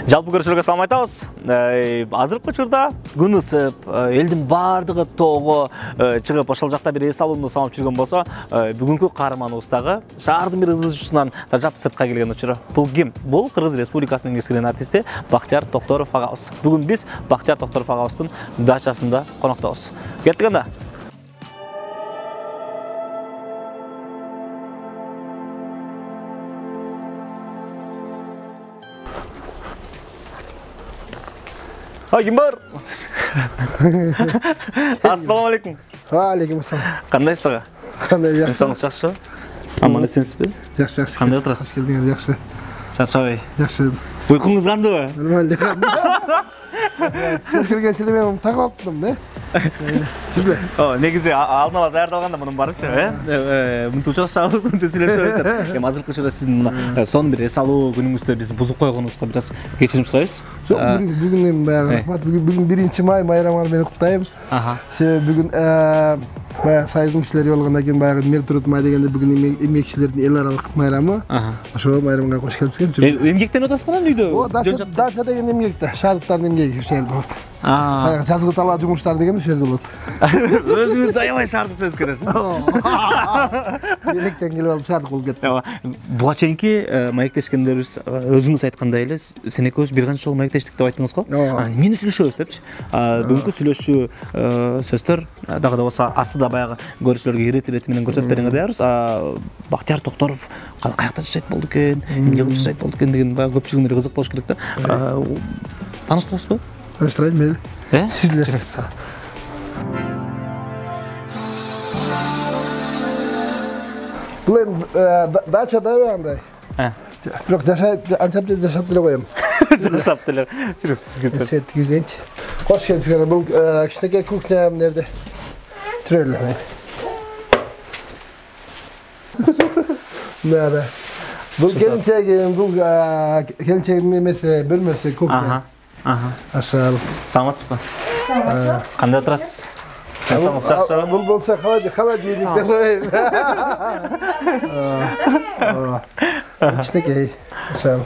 Жалпы көршілерге салам айтабыз. Азыркы учурда күн ысып, элдин бардыгы тоого чыгып ошол жакта бир эс алууну самап жүргөн болсо, бүгүнкү каарманыбыз дагы шаардын бир ызылчусунан тажап сыртка келген учуру. Бул ким? Бул Кыргыз Республикасынын эскилен артисти Бактияр Токторов агабыз. Бүгүн биз Бактияр Токторов агабыздын дачасында коноктобуз. Кеттик анда. Ким бар? Ассаламу алейкум. Алейкум ассалам. Кандайсыз ага? Кандай жакшы. Инсаңыз жакшы? Аман эсенсизби? Жакшы, жакшы. Кандай отурасыз? Келдиңер жакшы. Чарчабай. Жакшы. Уйкуңуз кандайбы? Нормально. Силер келген силер мен тагып алыптым, да? Сизбе? Негизи алдын ала даярдалганда мунун барычы, мынтип учурашабыз, мынтип сүйлөшөбүз. Эми азыркы учурда сиздин сонун бир эс алуу күнүңүздө биз бузуп койгонубузга бир аз кечирим сурайбыз. Жок, бүгүн эми баягы рахмат. Бүгүн 1-май байрамыңар менен куттайм. Себеби бүгүн баягы Союздун кишилери болгондон кийин баягы Мертурут май дегенде бүгүн эмгекчилердин эл аралык байрамы. Ошол байрамга кош келипсиз. Эмгектен отасызбы анан үйдө? Дача деген эмгекте, шаардыктардын эмгеги ошол жерде болот. Баягы жазгы талаа жумуштар деген ошол жерде болот. Өзүңүз аябай шаардык сөз көрөсүз. Электен келип алып шаардык болуп кетти. Буга чейинки маектешкендерибиз өзүңүз айткандай эле сен экөөбүз бир канча жолу маектештик деп айттыңыз го. Эмнени сүйлөшөбүз депчи. Бүгүнкү сүйлөшүү сөздөр дагы да болсо астыда баягы көрүүчүлөргө ирети менен көрсөтүп берүүгө даярбыз. Бактияр Токторов каякта жашайт болду экен, эмне кылып жашайт болду экен деген баягы көпчүлүгүнө кызык болуш керек да. Тааныштырасызбы? Таныштырайын мейли. Сизлер. Бұл дачада андай. Бирок анчап жашап деле коем. Жашап деле. Жүрүсүз. Сет күзенч. Кош келипсиңер. Бул кичинекей кухня нерде? Трөлө. Нада. Бул келинчегим эмеси бөлмөсү кухня. Ашал. Саламатсызбы? Кандай отурасыз? Инсаңыз жакшы. Бул болсо холодильник деп коеюн. Кичинекей. Ашал.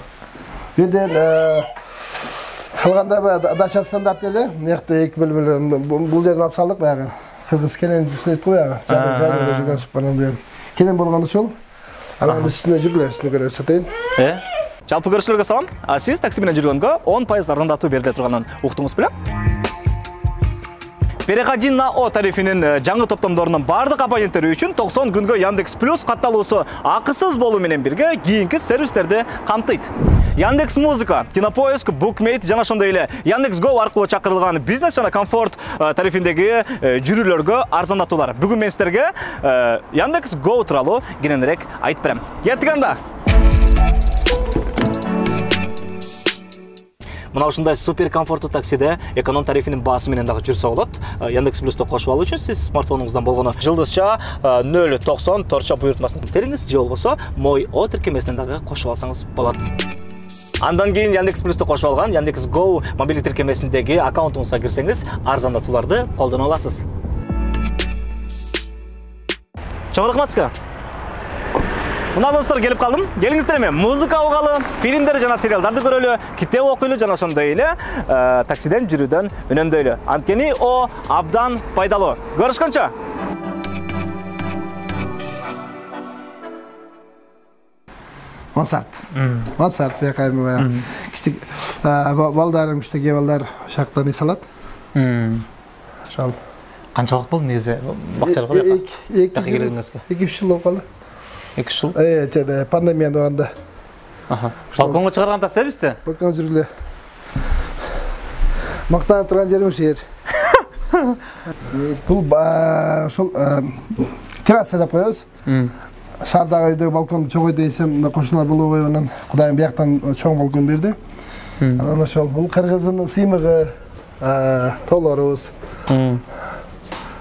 Бирден калганда дача стандарт эле. Мыякта 2 бөлмөлүү. Бул жерден алып салдык баягы. Кыргыз кенен сүйлөйт го баягы. Жайда жүргөн супанын бир. Кенен болгон ошол. Анан үстүнө жүргүлө, үстүнө көрөп сатайын. Жалпы көрүүчүлөргө салам. Сиз такси менен жүргөнгө 10% арзандатуу бериле турганын уктуңуз беле? Переходи на О тарифинин жаңы топтомдорунун бардык абоненттери үчүн 90 күнгө Яндекс Плюс катталуусу акысыз болуу менен бирге кийинки сервистерди камтыйт. Яндекс Музыка, Кинопоиск, Букмейт жана ошондой эле Яндекс Го аркылуу чакырылган бизнес жана комфорт тарифиндеги жүрүүлөргө арзандатуулар. Бүгүн мен сиздерге Яндекс Го тууралуу кененирээк айтып берем. Кеттик анда. Мына ушундай супер комфорттуу таксиде эконом тарифинин баасы менен дагы жүрсө болот. Яндекс Плюсту кошуп алуу үчүн сиз смартфонуңуздан болгону жылдызча 090 торча буйртмасын териңиз же болбосо Мой О тиркемесинен дагы кошуп алсаңыз болот. Андан кийин Яндекс Плюсту кошуп алган Яндекс Го мобилдик тиркемесиндеги аккаунтуңузга кирсеңиз арзандатууларды колдоно аласыз. Чоң рахмат сизге. Мына достор келип калдым. Келиңиздер эми музыка угалы, фильмдер жана сериалдарды көрөлү, китеп окуйлу жана ошондой эле таксиден жүрүүдөн үнөмдөйлү. Анткени О абдан пайдалуу. Көрүшкөнчө. Мансарт бекайм бая. Кичик балдарым, кичинекей балдар шактан эс алат. Ошол. Канча убакыт болду негизи Бактиярга? 2-3 жыл болуп калды. 2 жыл? Жада пандемия болгондо. Балконго чыгарган тасебизди? Балконго жүргүлө. Мактанып турган жерим ушул жер. Бул ошол терраса деп коебуз. Шаардагы үйдөгү балконду чоңойту десем, кошуналар болобой, анан Кудайым бияктан чоң балкон берди. Анан ошол бул кыргыздын сыймыгы, тоолорубуз.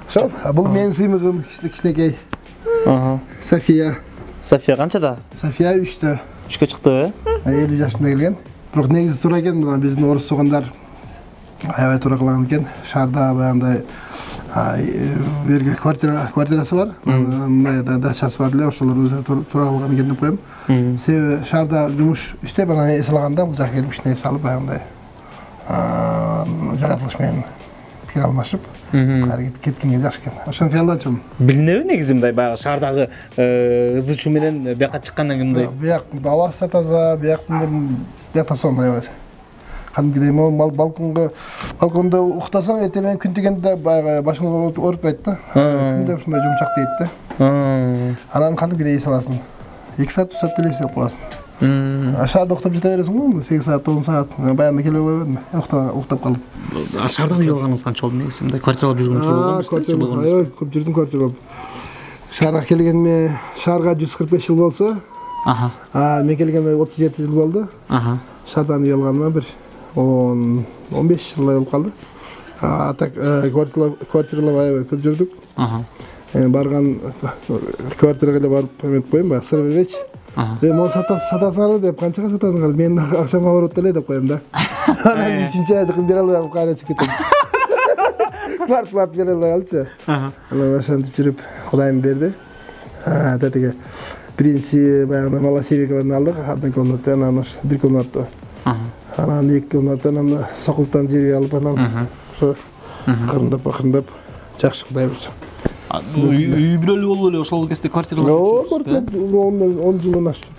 Ошол, бул менин сыймыгым, кичинекей. София канчада? София 3-тө. 3кө чыкты, 50 жашында келген. Бирок негизи туура экен, биздин орус тугандар аябай туура кылган экен. Шаарда баягындай Берге квартирасы бар. Мындай дачасы бар эле, ошолор өзү тура калган келип коем. Себеби шаарда жумуш иштеп, анан эс алганда бул жака келип ишине салып баягындай жаратылыш менен пикир алмашып, кайра кеткенге жакшы экен. Ошону кыялдачумун. Билинеби негизи мындай баягы шаардагы ызы чуу менен бияка чыккандан кийин мындай? Бияк абасы таза, биякта сонун аябай. Кадимкидей балконда уктасаң, эртең менен күн тигенде баягы башыңды оорутпайт да. Күндө ушундай жумшак дейт да. Анан кадимкидей эс аласың. 2 саат, 3 саат эле эстеп каласың. Шаарда уктап жете бересиң го, 8 саат, 10 саат. Баягында келе койбодум. Уктап калып. Шаардан үй алганыңыз канча болду негизи? Мындай квартира алып жүргөнчө болгонбу? Көп жүрдүм квартира алып. Шаарга келгениме, шаарга 145 жыл болсо, мен келгениме 37 жыл болду. Шаардан үй алганыма бир 15 жылдай болуп калды. Так квартиралар аябай көп жүрдүк. Барган квартирага эле барып эметип коем, баягы сыр бербейчи. Мону сатасыңарбы деп, канчага сатасыңар? Менин акчама барып эле деп коем да. Анан 3-чү айды бере албай кайра чыгып кетем. Квартира бере албай калчу. Анан ошентип жүрүп Кудайым берди. Тетиги биринчи баягы Малосевиковдон алдык, одна комната, анан бир комната. Анан 2 комната, анан Сокултан жерге алып, анан ошо кырындап жакшы Кудай буйрса. Үй бүлөлүү болуп эле ошол кезде квартиралар жүрүп 10 жылдан ашып жүрдүм.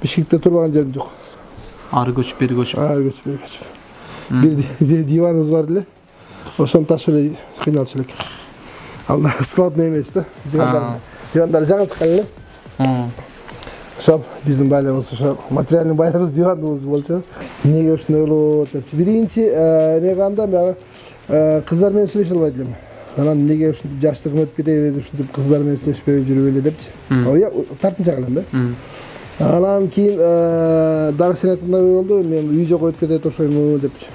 Бишкекте турбаган жерим жок. Ары көчүп, бери көчүп. Бир диваныбыз бар эле. Ошону ташып эле кыйналчу элек. Алда складный эмес да. Дивандар жаңы чыккан эле. Ошол биздин байлыгыбыз, ошо материальный байлыгыбыз диваныбыз болчу. Эмнеге ушундай болот депчи. Биринчи эмне кылганда баягы кыздар менен сүйлөшө албайт элем. Анан эмнеге ушинтип жаштыгым өтүп кетеби, ушинтип кыздар менен сүйлөшпөй жүрүп эле депчи. Тартынча кылам да. Анан кийин дагы сенатында ой болду, мен үй жок өтүп кетет ошойму депчи.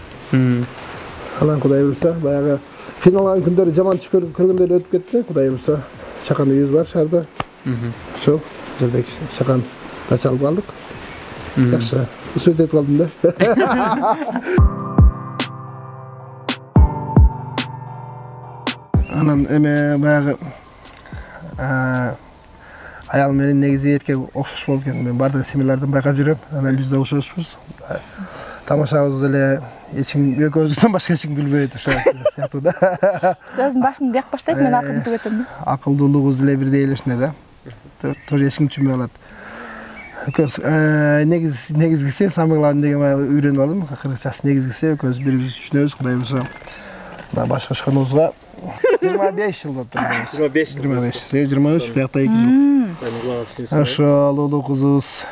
Анан Кудай буйрса, баягы кыйналган күндөрү жаман түш көргөндөр эле өтүп кетти. Кудай буйрса, чакан үйүбүз бар шаарда. Ошол жерде чакан дача алып алдык. Жакшы, үсөт этип калдым да. Анан эме баягы аял менен негизи эркек окшош болот экен. Мен бардык семьялардан байкап жүрөм. Анан биз да окшошпуз. Тамашабыз эле эч ким экөөбүздөн башка эч ким билбейт ошо сыяктуу да. Сөздүн башын бияк баштайт, мен акырын түгөтөм да. Акылдуулугубуз эле бирдей эле ушундай да. Тоже эч ким түшүнбөй калат. Экөөбүз негизгиси самый главный деген үйрөнүп алдым. Кыргызчасы негизгиси экөөбүз бири-бирибизди түшүнөбүз. Кудай буйрса, башка чыкканыбызга 25 жыл болуптур. 23, биякта 2 жыл. Ошол улуу кызыбыз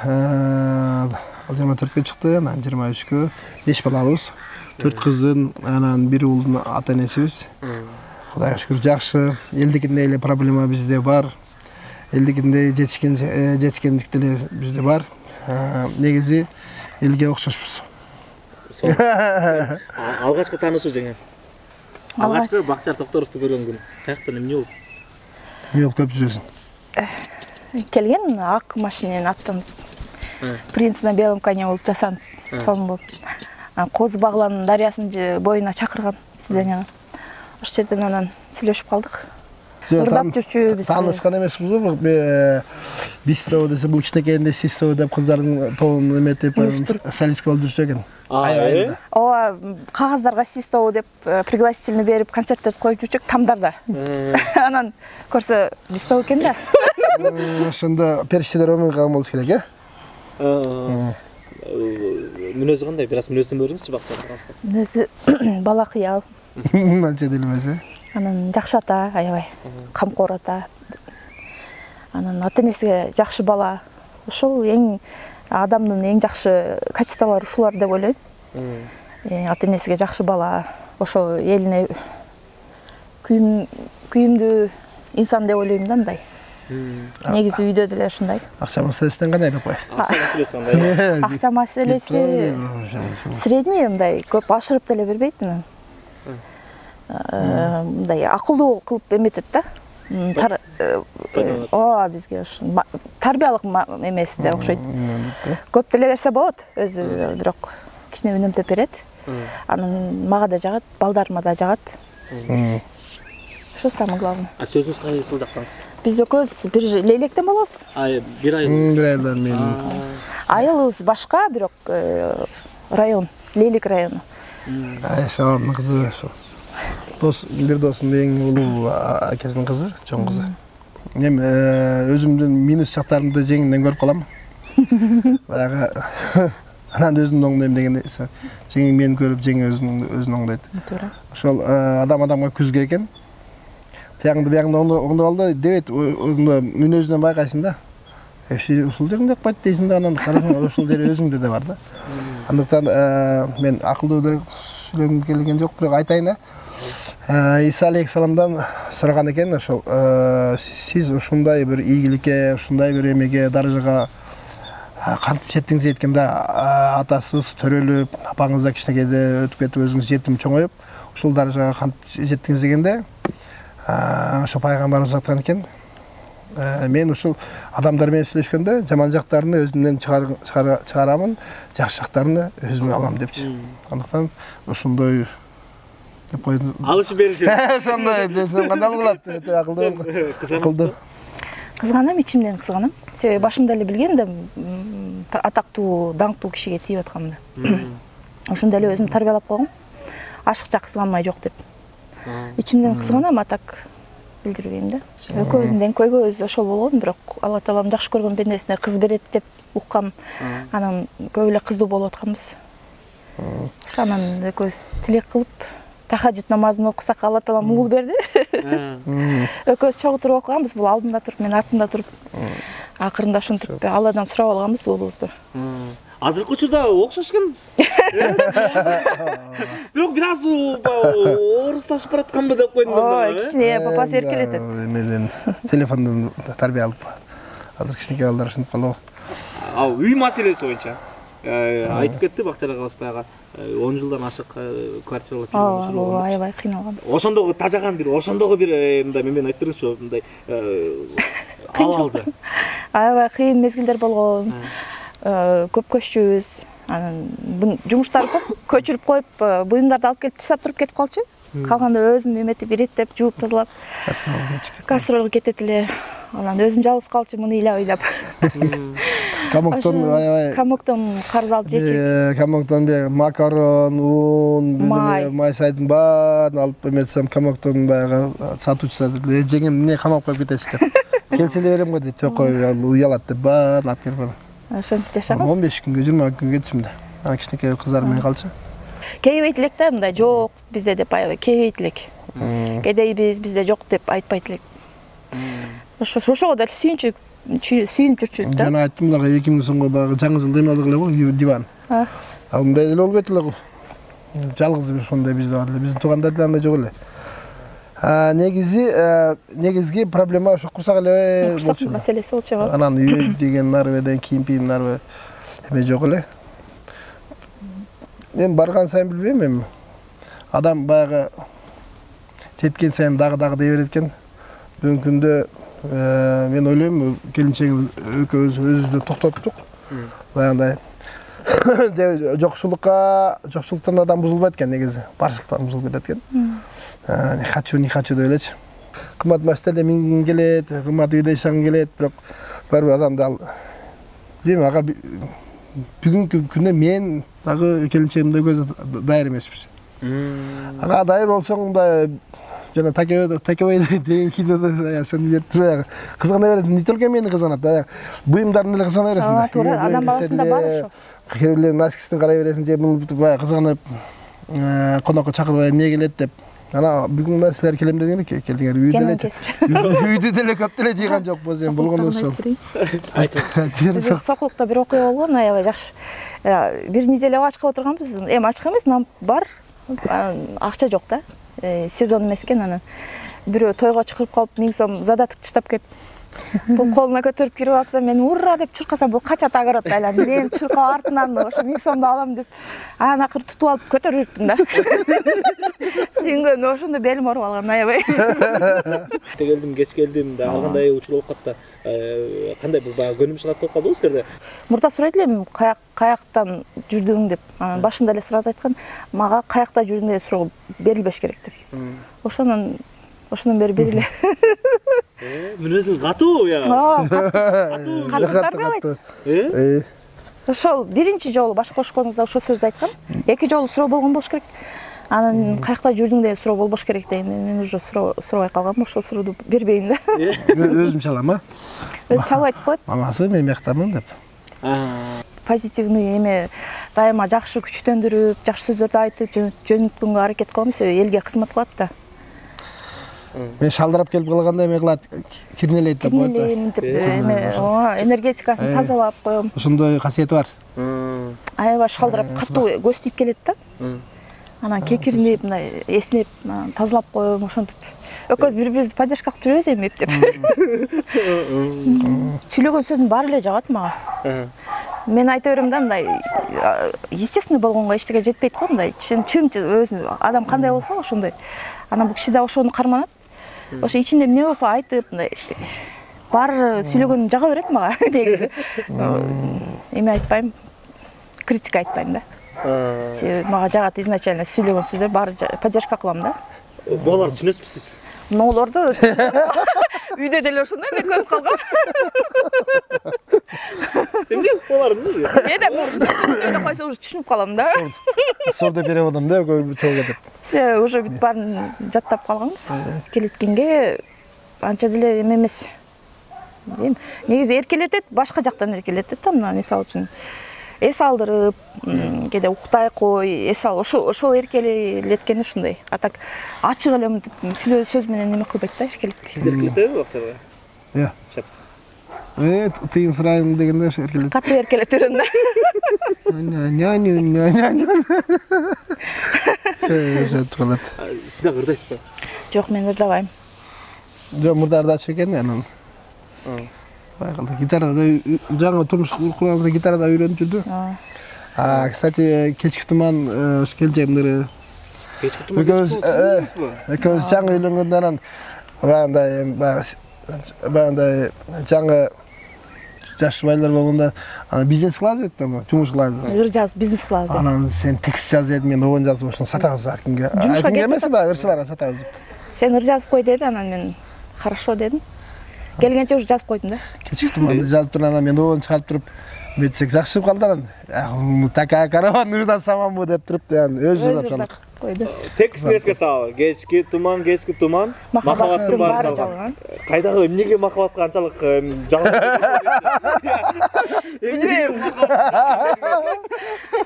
24-кө чыкты, анан 23-кө 5 балабыз. 4 кыздын, анан бир уулдун ата-энесибиз. Кудайга шүгүр жакшы. Элдикинде эле проблема бизде бар. Элдикинде жетишкендик деле бизде бар. Негизи элге окшошпуз. Алгачкы таанышуу жеңе. Алгачкы Бакчар Токторовду көргөн күн каяктан эмне болуп? Эмне болуп көп жүрөсүң? Келген ак машиненин аттанып, принц на белом коне болуп жасанып, сонун болуп. Козу Баглан дарыясынын боюна чакырган свиданияга. Ошол жерден анан сүйлөшүп калдык. Ырдап жүрчүбүз. Таанышкан эмеспиз го, бистро десе бул кичинекейинде систо деп кыздардын тобун эметип, солистка болуп жүрчү экен. Ооба, кагаздарга систо деп пригласительный берип, концерттерди коюп жүрчүк тамдарда. Анан көрсө бисто экен да. Ошондо периштелер өмүр калган болуш керек, Мүнөзү кандай? Бир аз мүнөздөн көрүңүзчү Бакчар. Мүнөзү бала кыял. Анча делебес. Анан жакшы ата, аябай камкор ата. Анан ата-энесиге жакшы бала. Ошол эң адамдын эң жакшы качестволору ушулар деп ойлойм. Ата-энесиге жакшы бала, ошо элине күйүмдүү инсан деп ойлойм да мындай. Негизи үйдө деле ушундай. Акча маселесинен кандай деп кой? Акча маселеси кандай? Акча маселеси средний мындай, көп ашырып деле бербейт анан. Мындай акылдуу кылып эметет да. Ооба, бизге ушун тарбиялык эмеси деп окшойт. Көп деле берсе болот, өзү бирок кичине үнөмдөп берет. Анан мага да жагат, балдарыма да жагат. Ошо самое главное. А сөзүңүз кайсыл жактансыз? Биз экөөбүз бир Лейлектен болобуз. Бир ай. Бир айдан мен. Айылыбыз башка, бирок район, Лейлек району. Шабабдын кызы ошо. Бир досумдун эң улуу акесинин кызы, чоң кызы. Эми өзүмдүн минус жактарымды жеңимден көрүп калам. Баягы анан өзүмдүн оңдойм дегенде жеңиң мени көрүп жеңи өзүн оңдойт. Ошол адам-адамга күзгө экен. Тиягыңды биягыңды оңдоп алды дебейт, мүнөзүнөн байкайсың да. Ушул жериңде акпайт дейсиң да, анан карасаң ушул жери өзүңдө да бар да. Андыктан мен акылдуу деле сүйлөгүм келген жок, бирок айтайын да. Иса алейхисаламдан сураган экен, ошол сиз ушундай бир ийгиликке, ушундай бир эмеге, даражага кантип жеттиңиз дейткенде, атасыз төрөлүп, апаңыз да кичинекейде өтүп кетип, өзүңүз жетим чоңоюп, ушул даражага кантип жеттиңиз дегенде, ошо пайгамбарыбыз айткан экен, мен ушул адамдар менен сүйлөшкөндө жаман жактарын өзүмдөн чыгарамын, жакшы жактарын өзүмө алам депчи. Андыктан ошондой деп койдум. Алышы бериши. Ошондой десем кандай болот? Өтө акылдуу. Кызганам, ичимден кызганам. Себеби башында эле билгем да атактуу, даңктуу кишиге тийип атканымды. Ошондо эле өзүм тарбиялап койгом. Ашыкча кызганмай жок деп. Ичимден кызганам, а так билдирбейм да. Экөөбүздүн тең көйгөйбүз ошол болгон, бирок Алла таалам жакшы көргөн бендесине кыз берет деп уккам. Анан көп эле кыздуу болуп атканбыз. Ошонан экөөбүз тилек кылып, тахажжуд намазын окусак Алла таалам уул берди. Экөөбүз чогуу туруп окуганбыз, бул алдымда туруп, мен артында туруп. Акырында ушинтип Алладан сурап алганбыз уулубузду. Азыркы учурда окшош экен. Бирок бир аз орусташып баратканбы деп койдум да. Кичине папасы эркелетет. Менен телефондон тарбия алып, азыр кичинекей балдар ушинтип калабы. Үй маселеси боюнча айтып кетти Бактыяр агабыз баягы 10 жылдан ашык квартиралап жүргөн. Аябай кыйналганбыз. Ошондогу тажаган бир, ошондогу бир мындай мен айтып бериңизчи, мындай абалды. Аябай кыйын мезгилдер болгон. Көп көччүбүз. Анан жумуштарды көчүрүп коюп, буюмдарды алып келип тышап туруп кетип калчу. Калганда өзүм эметип, иреттеп, жууп тазалап. Гастролго кетет эле. Анан өзүм жалгыз калчу, муну ыйлап. Камоктон аябай. Камоктон карыз алып жечү. Камоктон макарон, ун, май сайдын баарын алып эметсем, камоктон баягы сатуучусу жеңем эмне камап коюп кетесиз деп. Келсе эле берем го дейт, жок кой, уялат деп баарын алып берип койдум. Ошентип жашагыз. 15 күнгө, 20 күнгө кетишимде. Ана кичинекей кыздар менен калчу. Кейбейт элек да, мындай жок бизде деп аябай кейбейт элек. Кедейбиз, бизде жок деп айтпайт элек. Ошого да сүйүнүп жүрчүбүз да. Жана айттым буларга 2000 сомго баягы жаңы жылда эме алдык эле го, диван. Ал мындай эле болбойт эле го. Жалгыз бир ошондой бизде бар эле. Биздин туугандар да андай жок эле. Негизги проблема ошо курсак эле болчу. Курсак маселеси болчу. Анан үй деген нарбеден кийим нарбе эме жок эле. Мен барган сайын билбейм эми. Адам баягы жеткен сайын дагы дей берет экен. Бүгүнкү күндө мен ойлойм, келинчегим өзүбүздү токтоттук. Баягындай жокчулуктан адам бузулбайт экен негизи. Барчылыктан бузулуп кетет экен. Не хочу деп элечи. Кымбат маштелде мингин келет, кымбат үйдө жашагың келет, бирок бир адамды ал дейм, ага бүгүнкү күндө мен дагы келинчегимде көзү даяр эмеспиз. Ага даяр болсоң да жана такебей деген кинода сен ертип кызгана берет, не только мени кызганат, да буюмдарын эле кызгана бересиң да. Туура, адам баласында бар ошо. Кербилен наскисин карай бересиң, же бул баягы кызганып конокко чакырбай эмне келет деп. Ана бүгүн да силер келем дегенде келдиңер, үйдө деле көп деле жыйган жокпуз, эми болгону ошол. Биз Сокулукта бир окуя болгон, аябай жакшы. Бир неделя ачка отурганбыз. Эми ачка эмес, нам бар. Акча жок да. Сезон эмес экен, анан бирөө тойго чакырып калып 1000 сом задаток таштап кетип. Бул колуна көтөрүп кирип атса, мен ура деп чуркасам, бул кача тагырат айлан. Мен чуркап артынан ошо 1000 сомду алам деп. Анан акыры тутуп алып көтөрүп жүрүптүм да. Сүйүнгөн ошондо белим ооруп алган аябай. Келдим, кеч келдим да, ар кандай учур болуп катты. Кандай бул баягы көнүмүш кат болуп калдыбы силерде? Мурда сурайт элем, каяктан жүрдүң деп. Анан башында эле сразу айткан, мага каякта жүрдүң деп суроо берилбеш керек деп. Ошонун ошондон бери бериле. Мүнөзүңүз катуу я. Катуу. Ошол биринчи жолу баш кошконубузда ошол сөздү айткам. Эки жолу суроо болгон болуш керек. Анан каякта жүрдүң деген суроо болбош керек деген. Мен уже сурабай калгам, ошол сурооду бербейм да. Өзүм чалам, а? Өзү чалып айтып коет. Мамасы мен мектабын деп. Позитивный эме дайыма жакшы күчтөндүрүп, жакшы сөздөрдү айтып, жөнөткөнгө аракет кылам, элге кызмат кылат да. Мен шалдырап келип калганда эме кылат, кирнелейт деп коет. Эме энергетикасын тазалап коем. Ошондой касиети бар. Аябай шалдырап катуу көз тип келет да. Анан кекиринип, мындай эснеп, тазалап коем, ошентип. Экөөбүз бири-бирибизди поддержка кылып жүрөбүз эми эптеп. Сүйлөгөн сөздүн баары эле жагат мага. Мен айта берем да, мындай естественный болгонго эчтеке жетпейт го, мындай чын өзү адам кандай болсо ошондой. Анан бул киши да ошону карманат. Ошо ичинде эмне болсо айтып, мындай баары сүйлөгөн жага берет мага негизи. Эме айтпайм, критика айтпайм да. Мага жагат изначально сүйлөгөн сөздөр баары поддержка кылам да. Буларды түшүнөсүзбү? Ноолорду үйдө деле ошондой мен көрүп калгам. Эмне булар эмне? Эде койсо уже түшүнүп калам да. Сордо переводом да, чогуу кетет. Се уже бүт баарын жаттап калганбыз. Келеткенге анча деле эме эмес. Негизи эркелетет, башка жактан эркелетет да, мына мисалы үчүн. Эс алдырып, кээде уктай кой, эс ал, ошол эркелеткени ушундай. А так ачык эле мынтип сөз менен эме кылбайт да, эркелетти. Сиздер эркелетеби акчага? Иә. Тыйын сурайын дегенде эркелет. Катуу эркелете берем да. Сиз да ырдайсызбы? Жок, мен ырдабайм. Жок, мурда ырдачу экен, анан. Гитарада жаңы турмуш курганыбызда гитарада үйрөнүп жүрдү. Кстати, кечки туман келжемдери. Кечки туман. Экөөбүз жаңы үйлөнгөндөн анан баягындай жаңы жаш байлар болгондо бизнес кылабыз дейт да, жумуш кылабыз. Ыр жазып бизнес кылабыз дейт. Анан сен текст жаз дедим, мен огон жазып ошону сатабыз аркимге. Аркимге эмес, баягы ырчыларга сатабыз деп. Сен ыр жазып кой деди, анан мен хорошо дедим. Келгенче уже жазып койдум да. Кечки туманды жазып туруп анан мен огон чыгарып туруп метсек жакшы чыгып калды анан. Такая караван нужна самому деп туруп, өзү жазып чалдык. Текстин эске салып, кечки туман, махаббаттын баары жалган. Кайдагы эмнеге махабатка анчалык жалган? Билбейм.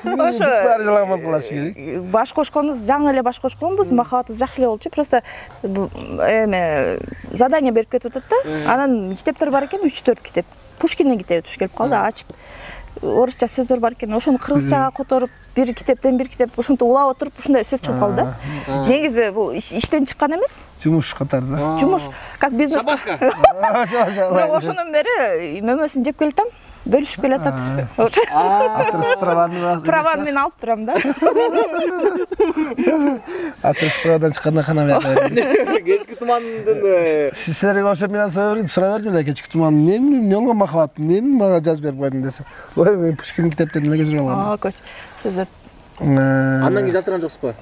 Ошо баары жалган болуш керек. Баш кошконубуз жаңы эле баш кошконбуз, махабатыбыз жакшы эле болчу. Просто эме задание берип кетип атат да. Анан китептер бар экен, 3-4 китеп. Пушкиндин китеби туш келип калды, ачып. Орусча сөздөр бар экен, ошону кыргызчага которуп, бир китептен бир китеп ошентип улап отуруп, ушундай сөз чыгып калды да. Негизи бул иштен чыккан эмес. Жумуш катары да. Жумуш, как бизнес. Шабашка. Ошондон бери мөмөсүн жеп келатам, бөлүшүп келатат. Авторский праваны мен алып турам да. Авторский правадан чыкканда кана бияка. Кечки тумандын Силерге ошо менен сурай бердим эле, кечки туман эмне болгон махабат, эмне мага жазып берип койдуң десем. Ой, мен Пушкин китептерин эле көчүрүп алгам. Көч. Сөздөр. Андан кийин жаздырган жоксузбу?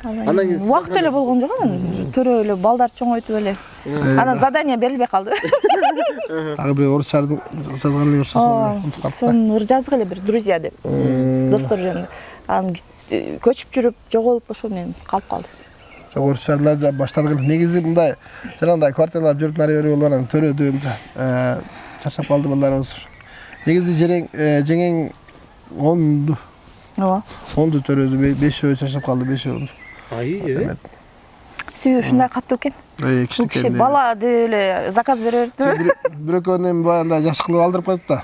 Андан кийин убакыт эле болгон жок, анан көрө эле балдар чоңойтуп эле. Анан задание берилбей калды. Дагы бир орусчаларды жазган эле ошосун унутуп калдым. Сон ыр жаздык эле бир друзья деп. Достор жөнүндө. Анан көчүп жүрүп жоголуп ошо мен калып калды. Жок, орусчаларды баштадык. Негизи мындай жанагындай квартиралар жүрүп нары бери болуп анан төрөдүм. Чарчап калды балдарыбыз. Негизи жеңең 10 Ооба. 10 төрөдү, 5 чарчап калды, 5. Ай, Сүйүү ушундай каттуу экен. Бул киши бала деп эле заказ бере берди. Бирөкөнү эми баягындай жаш кылып алдырып коюп да.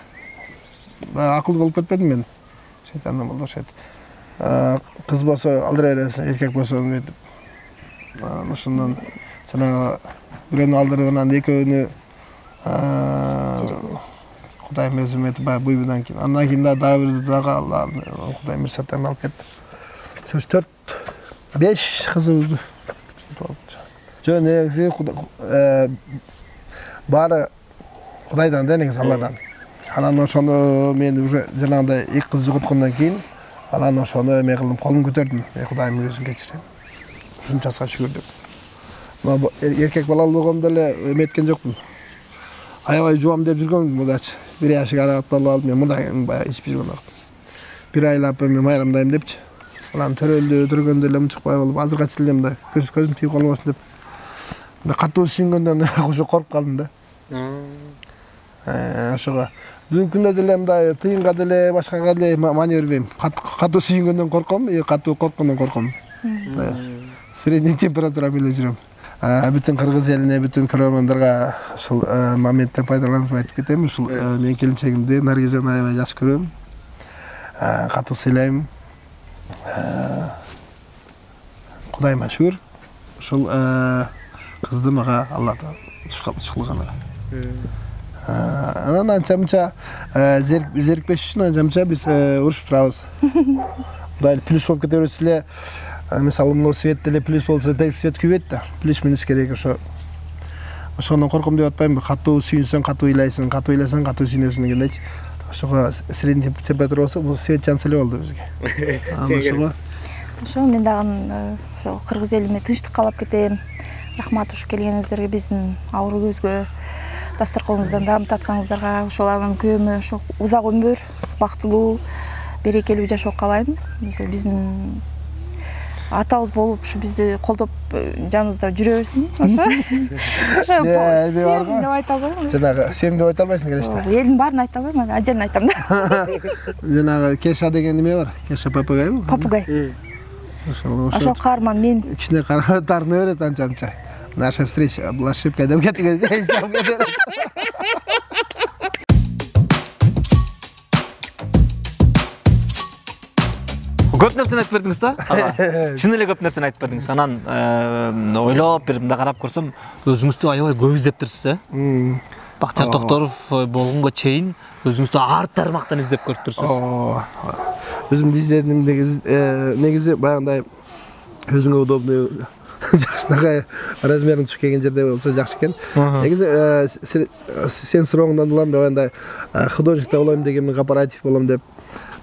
Баягы акылдуу болуп кетпедим мен. Шейтандан болду ошет. Кыз болсо алдыра бересиң, эркек болсо мынтип. Ошондон жанагы бирөөнү алдырып анан экөөнү Кудайым өзүм этип баягы буйбудан кийин. Андан кийин дагы бирди дагы Кудайым мирсаттан алып кетти. Сөз 4-5 кызыбызды. Жөн негизи баары Кудайдан да, негизи Алладан. Анан ошону мен уже жанагындай 2 кыз жоготкондон кийин анан ошону эме кылдым, колум көтөрдүм. Кудайым өзүн кечирем. Ушунчасына шүгүр деп. Erkek balalı болгондо эле эметкен жокмун. Аябай жубам деп жүргөм мудачы. 1 жашка аракатталып алып мен мында баягы ичип жүргөн убакыт. 1 айлап мен майрамдайм депчи. Анан төрөлдү эле мынчыкпай болуп азырга чейин эле мындай көзүм тийип калбасын деп. Мында катуу сүйүнгөндөн ошо коруп калдым да. Ошого бүгүнкү күндө деле мындай тыйынга деле башкага деле маани бербейм. Катуу сүйүнгөндөн корком, катуу корккондон корком. Средний температура менен жүрөм. Бүтүн кыргыз элине, бүтүн көрөрмандарга ушул моменттен пайдаланып айтып кетем. Ушул менин келинчегимди Наргизени аябай жакшы көрөм. Катуу сыйлайм. Кудайыма шүгүр. Ушул кызды мага Алла тушкылган. Анан анча-мынча зерикпеш үчүн анча-мынча биз урушуп турабыз. Мындай плюс болуп кете берсе эле, мисалы мына свет деле плюс болсо тег свет күйбөйт да. Плюс минус керек ошондон корком деп атпаймынбы? Катуу сүйүнсөң, катуу ыйлайсың, катуу ыйласаң, катуу сүйүнөсүң дегендейчи. Ошого средний температура болсо, бул свет жанса эле болду бизге. Ошо мен дагы ошо кыргыз элиме тынчтык каалап кетем. Рахмат ушу келгениңиздерге, биздин ауру көзгө дасторконуңуздан даам татканыңыздарга, ошолардын көмү ошо узак өмүр, бактылуу, берекелүү жашоо каалайм. Биздин атабыз болуп ушу бизди колдоп жаныбызда жүрө берсин. Ошо сем деп айта албайм. Жанагы сем деп айта албайсың келеште. Элдин баарын айта албайм, отдельно айтам да. Жанагы Кеша деген неме бар? Кеша попугайбы? Попугай. Ошо каарман мен. Кичине тартына берет анча-мынча. Наша встреча была ошибкой деп кеткен. Көп нерсени айтып бердиңиз да? Чын эле көп нерсени айтып бердиңиз. Анан ойлоп бир мындай карап көрсөм, өзүңүздү аябай көп издептирсиз, Бактияр Токторов болгонго чейин өзүңүздү ар тармактан издеп көрүп турсуз. Өзүмдү издедим негизи баягындай өзүңө удобный жакшынакай размерин түшүп келген жерде болсо жакшы экен. Негизи сен сурооңдон улам баягындай художник болом дегенмен, корпоратив болом деп,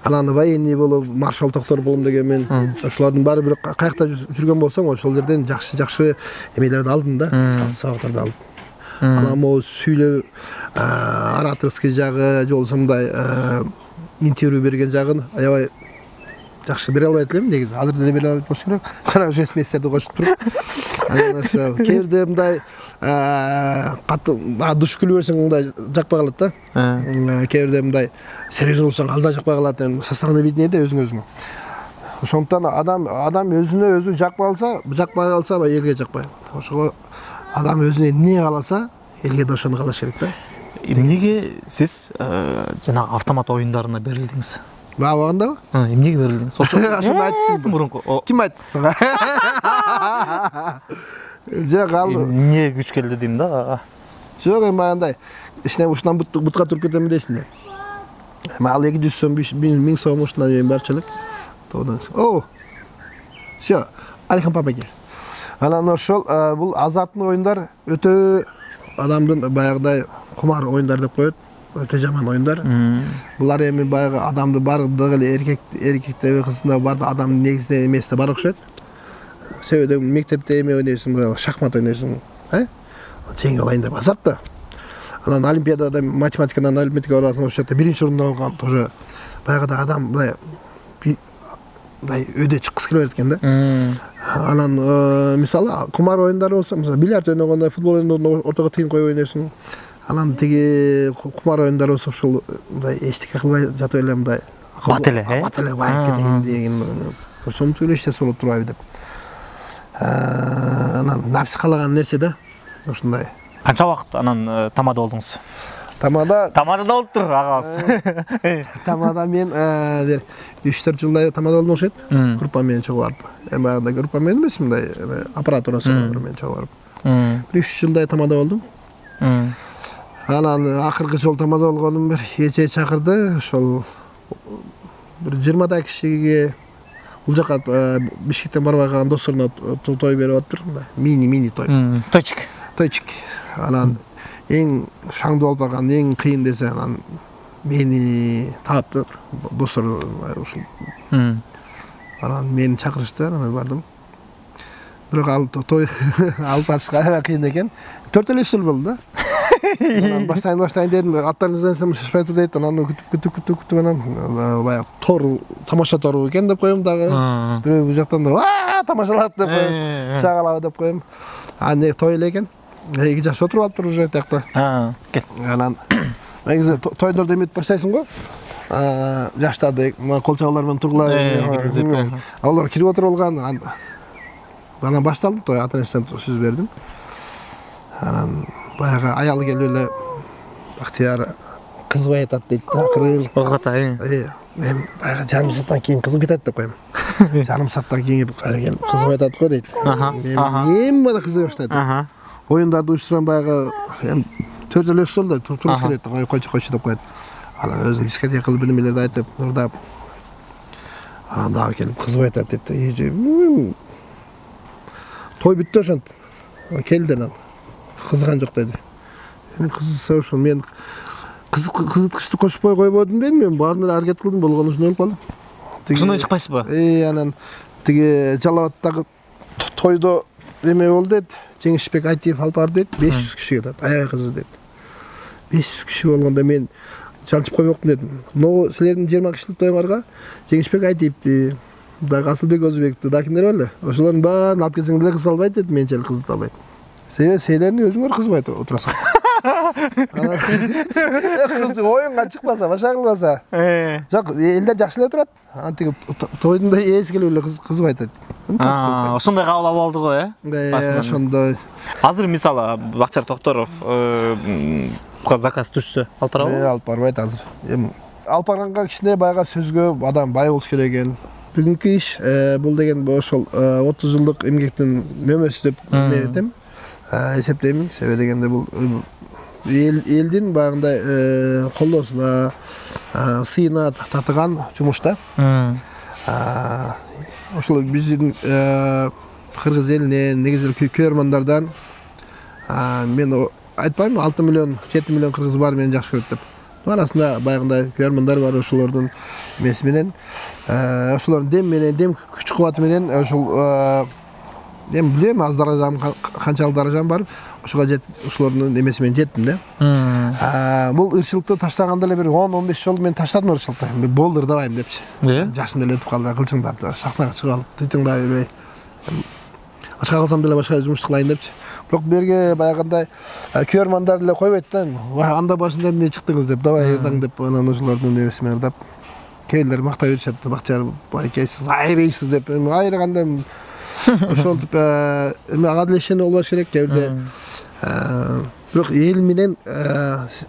анан военный болуп, маршал Токтор болом дегенмен, ошолордун баары бир каякта жүргөн болсоң, ошол жерден жакшы эмелерди алдым да, сабактарды алдым. Анан могу сүйлөө, ораторский жагы, же болбосо мындай интервью берген жагын аябай жакшы бере албайт элем негизи. Азыр деле бере албайт болуш керек. Жана жестмейстерди кошуп туруп. Анан ошо кээ бирде мындай катуу душ күлүп берсең мындай жакпай калат да. Кээ бирде мындай серьезный болсоң алда жакпай калат. Со стороны виднее да өзүңө. Ошондуктан адам өзүнө өзү жакпай калса элге жакпай. Ошого адам өзүнө эмне кааласа, элге да ошону каалаш керек да. Эмнеге сиз жанагы автомат оюндарына берилдиңиз? Багындабы? Эмнеге берилдиңиз? Ошону айттым мурунку. Ким айтты сага? Жок, ал эмне күч келди дейм да. Жок, эми андай ушунан бутка туруп кетем дейсиң. Эми ал 200 сом 1000 сом ушунан эми барчу элек. О. Всё, Алихан папаке. Анан ошол бул азартный оюндар өтө адамдын баягыдай кумар оюндар деп коет. Өтө жаман оюндар. Булар эми баягы адамды бардыгы эле эркектеби кыздында барды адамдын негизинен эместе бар окшойт. Себеби мектепте эме ойнойсуң, шахмат ойнойсуң, жеңип алайын деп азарт да. Анан олимпиадада математикадан арифметикага барасың, ошол жерде биринчи орунда алган тоже баягыда адам мындай өйдө чыккысы келип экен да. Анан мисалы кумар оюндары болсо, мисалы бильярд ойногондо, футбол ойногондо ортого тыйын коюп ойнойсуң. Анан тиги кумар оюндары болсо ошол мындай эчтеке кылбай жатып эле мындай бат эле байып кетейин деген ошону элештесе болот турбайбы деп. Анан напси каалаган нерсе да ушундай. Канча убакыт анан тамада болдуңуз? Тамада болуптур агабыз. Тамада мен 3-4 жылдай тамада болдум окшойт. Группа менен чогуу барып. Эми баягыда группа менен эмес, мындай аппаратурасы менен чогуу барып. 3 жылдай тамада болдум. Анан акыркы жолу тамада болгонум бир эче чакырды. Ошол бир 20 кишиге бул жака Бишкектен барбай калган досторуна той берип атыптыр. Мини той. Тойчик. Анан эң шаңдуу болуп барган, эң кыйын десе анан мени таапты достор ушул. Анан мени чакырышты, анан бардым. бирок ал той алып барышка аябай кыйын экен. 4 эле ушул болду да. Анан баштайын дедим, аттарыңыздан сем шашпай тур дейт. Анан күтүп анан баягы тор, тамаша тору экен деп коем дагы. Бирөө бу жактан да тамашалат деп коем. Шагалабы деп коем. Аны той эле экен. Эки жаш отуруп алыптыр уже тиякта. Кет. Анан негизи тойдордо эметип баштайсың го. Жаштарды кол чабалар менен тургулап, алар кирип отуруп алган. Анан башталды той, ата-энесине сөз бердим. Анан баягы аялы келип эле Актияр кызбай атат дейт да, акыры. Огата. Мен баягы жарым сааттан кийин кызып кетет деп коем. Жарым сааттан кийин келип кызбай атат го дейт. Эми бана кызып баштайт. Оюндарды уюштурган баягы 4 эле сол да туруп келет, койчу деп коет. Анан өзү дискотека кылып бирнемелерди айтып, ырдап. Анан дагы келип кызбай атат дейт. Той бүттү ошентип. Келди анан. Кызган жок деди. Эми кызса ошол мен кызыткычты кошпой койбодум дедим. Мен баарын эле аракет кылдым, болгону ушуну болуп калды. Ушундан чыкпайсызбы? Анан тиги Жалал-Абадтагы тойдо эме болду дейт. Жеңишбек Айтиев алып барды дейт. 500 киши кетет. Аябай кызы дейт. 500 киши болгондо мен жалчып коймокмун дедим. Но силердин 20 кишилик тоюңарга Жеңишбек Айтиевди, дагы Асылбек Өзбекти, дагы кимдер бар эле? Ошолордун баарын алып келсең деле кыз албайт дейт, менчелик кызды албайт. Силердин өзүңөр кызбай отурасың. Кыз оюнга чыкпаса, башка кылбаса. Жок, элдер жакшы эле турат. Анан тиги тойдун да ээси келип эле кызбай атат. Ошондой кабыл алып алды го, ошондой. Азыр мисалы Бакчар Токторов заказ түшсө алып барабы? Алып барбайт азыр. Эми алып барганга кичине баягы сөзгө адам бай болуш керек экен. Бүгүнкү иш бул деген ошол 30 жылдык эмгектин мөмөсү деп эметем. Эсептейм. Себеби дегенде бул элдин баягындай колдоосуна, сыйына татыган жумуш да. Ошол биздин кыргыз элинен, негизи көрөрмандардан мен айтпайм 6 миллион, 7 миллион кыргыз бар мени жакшы көрөт деп. Арасында баягындай көрөрмандар бар, ошолордун эмеси менен, ошолордун дем менен, дем күч кубаты менен ошол мен билем аз даражам канчалык даражам бар, ошого ошолордун эмеси менен жеттим да. Бул ырчылыкты таштаганда эле бир 10-15 жол мен таштадым ырчылыкты. Болду ырдабайм депчи. Жашым эле өтүп калды, кылчыңдап, сахнага чыгып алып, тыйтыңдап жүрбөй. Башка кылсам деле башка жумушту кылайын депчи. Бирок берге баягындай көрөрмандар эле койбойт да. Анда башында эмне чыктыңыз деп, давай ырдаң деп, анан ошолордун эмеси менен ырдап. Кээрлер мактай беришет, Бакчар байкейсиз, айрыйсыз деп. Айрыганда ошентип ага деле ишене болбош керек кээде. Бирок эл менен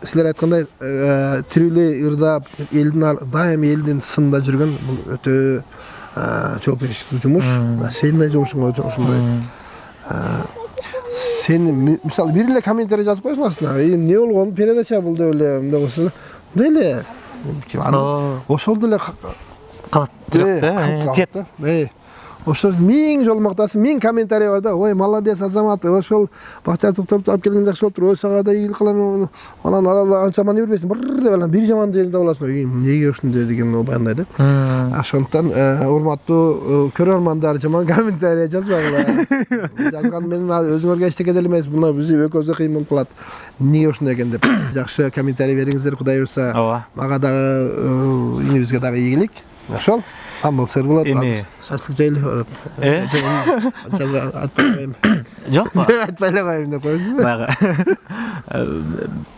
силер айткандай тирүүлөй ырдап, элдин дайым элдин сынында жүргөн бул өтө жоопкерчиликтүү жумуш. Сенин жумушуң ошондой. Сен мисалы бир эле комментарий жазып койсуң астына. Эмне болгон? Передача бул деп эле мындай болсо. Деле. Ошол деле калат жакта. Ошол 1000 жол мактасын, 1000 комментарий бар да. Ой, молодец Азамат, ошол Бакчар Токторовду алып келген жакшы болуптур. Ой, сага да ийгилик кылам. Анан аралда анча мани бербесин. Бир деп анан бир жаман жерин таба аласың. Эмнеге ушундай деген баяндай да. Ошондон урматтуу көрөрмандар жаман комментарий жазбагыла. Жазган менен өзүңөргө эчтеке деле эмес. Мына биз экөөбүзгө кыйын болуп калат. Эмнеге ушундай экен деп. Жакшы комментарий бериңиздер, Кудай буйрса. Мага дагы иңибизге дагы ийгилик. Ошол амал сер болот. Шашлык жайлы. Айтпайм. Жокпу? Айтпай эле коеюн деп коюм. Баягы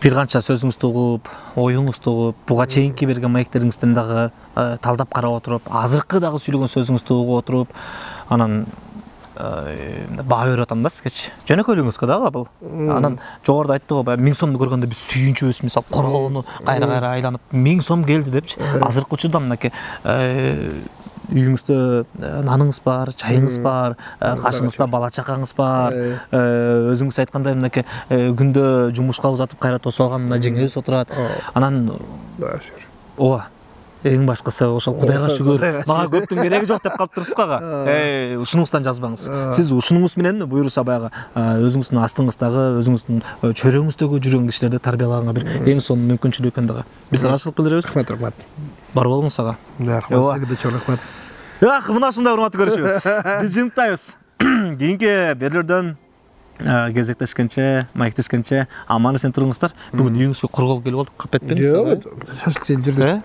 бир канча сөзүңүздү угуп, оюңузду угуп, буга чейинки берген маектериңизден дагы талдап карап отуруп, азыркы дагы сүйлөгөн сөзүңүздү угуп отуруп, анан баа берип атам да сизгечи. Жөнөкөйлүгүңүзгө дагы бул. Анан жогоруда айтты го, 1000 сомду көргөндө биз сүйүнчүбүз, мисалы короону кайра айланып 1000 сом келди депчи. Азыркы учурда мынакей үйүңүздө наныңыз бар, чайыңыз бар, кашыңызда бала чакаңыз бар. Өзүңүз айткандай мынакей күндө жумушка узатып кайра тосуп алган мына жеңебиз отурат. Анан ооба. Эң башкысы ошол Кудайга шүгүр. Мага көптүн кереги жок деп калыптырсыз го ага. Ушунуңуздан жазбаңыз. Сиз ушунуңуз менен буюрса баягы өзүңүздүн астыңыздагы, өзүңүздүн чөйрөңүздөгү жүргөн кишилерди тарбиялаганга бир эң сонун мүмкүнчүлүк экен дагы. Биз ыраазычылык билдиребиз. Рахмат. Бар болуңуз ага. Рахмат. Сизге да чоң рахмат. Мына ушундай урматтуу көрүшүбүз. Биз жыйынтайбыз. кийинки берлерден кезектешкенче, маектешкенче аман эсен туруңуздар. Бүгүн үйүңүзгө кургал келип алдык, капетпеңиз. Жок, шашлык жеп жүрдүк.